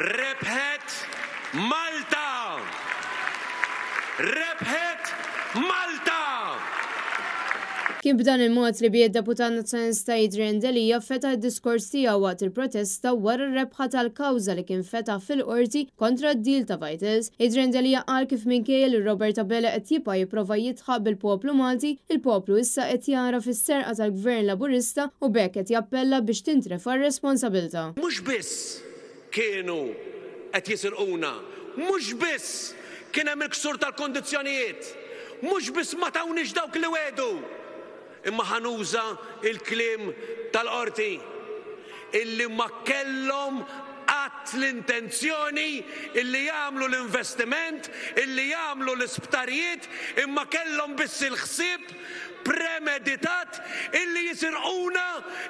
rebħet Malta! Rebħet Malta! Kien b'dan il-mod li bie d-deputat nazzjonalista Adrian Delija fetaħ id-diskors tiegħu waqt il-protesta wara r-rebħa tal-kawża li kien fetaħ fil-qorti kontra d-deal ta' Vitals. Adrian Delija qal kif minkejja li Robert Abela qed jibqa' jipprova jitħaq bil-poplu Malti, il-poplu issa qed jara fis-serqa tal-Gvern Laburista u bekk qed jappella biex tintrefa' r-responsabbilta. Mhux biss kienu qed jisirquna, mhux biss kien hemm il-ksur tal-kondizzjonijiet, mhux biss ma tawniex dawk li wedu. Imma ħanuża il-kliem tal-qorti illi ma kellhom qatt l-intenzjoni illi jagħmlu l-investiment, illi jagħmlu l-isptarijiet, imma kellhom biss il-ħsieb premeditat illi jisirquna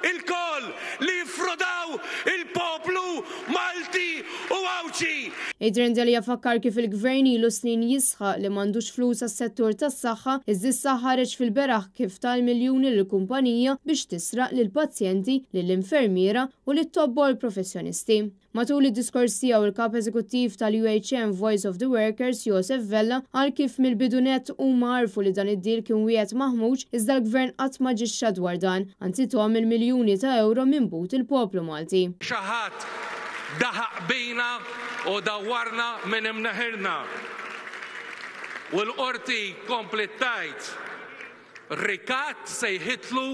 il-koll li jiffrodaw il-poplu Malti u Awċi. Adrian Delija fakkar kif il-Gvern ilu snin jisħaq li m'għandux flus għas-settur tas-saħħa, iżda ħareġ fil-beraħ kif tal-miljuni lill-kumpanija biex tisraq lill-pazjenti, lill-infermiera u lit-tobbol professjonisti. Matul id-diskors tiegħu il-kap eżekuttiv tal-UHM Voice of the Workers, Joseph Vella, għal kif mill-bidunet huma għarfu li dan id-deal kien wieħed maħmuġ iżda l-Gvern qatt ma ġixxa dwar dan, anzi tom il-miljuni ta' euro minn but il-poplu Malti. Xi ħadd daħaq bejna u dawwarna minn imneħirna. U l-qorti komplet tajt rikat sejħitlu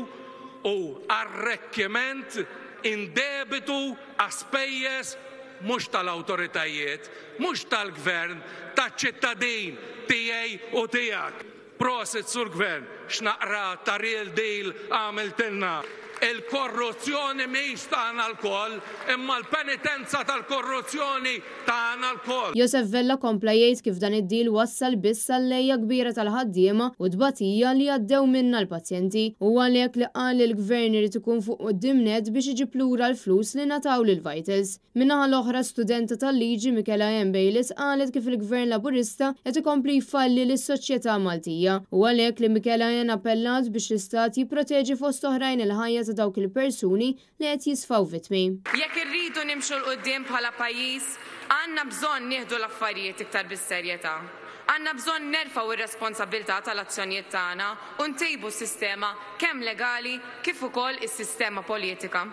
u arrekkiment indebitu għaspejjeż mhux tal-awtoritajiet, mhux tal-Gvern, taċ-ċittadin tiegħi u tiegħek. Prosit sur Gvern, x'naqra ta' real deal għamiltilna. Il-korruzzjoni mhix tagħna l-koll, imma l-penitenza tal-korruzzjoni tagħna l-koll. Joseph Vella kompla jgħid kif dan id-deal wassal biss għall-lejja kbira tal-ħaddiema u tbatija li għaddew minna l-pazjenti u għalhekk li qal il-Gvern irid ikun fuq quddiem net biex iġib lura l-flus li nataw lil Vitals. Minnaħa l-oħra studenta tal-liġi Michaela M. Baylis qalet kif il-Gvern Laburista qed ikompli jfalli lis-soċjetà Maltija u għalhekk li Michaela M. appellat biex l-Istat jipproteġi fost oħrajn il-ħajja ta' dawk il-persuni li qed jisfaw vittmi. Jekk irridu nimxu l-qudiem bħala pajjiż, għandna bżonn nieħdu l-affarijiet iktar bis-serjetà. Għandna bżonn nerfgħu ir-responsabilità tal-azzjonijiet tagħna u ntejbu s-sistema kemm legali kif ukoll is-sistema politika.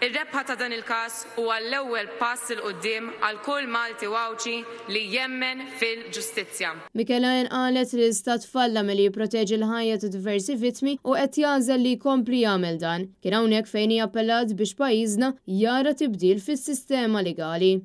Ir-rebħa ta' dan il-każ huwa l-ewwel pass il qudiem għal kull Malti u Awċi li jemmen fil-ġustizzja. Michaela qalet li l-Istat falla milli jipproteġi l-ħajja ta' diversi vittmi u qed jagħżel li jkompli jagħmel dan. Kien hawnhekk fejn hija appellat biex pajjiżna jara tibdil fis-sistema legali.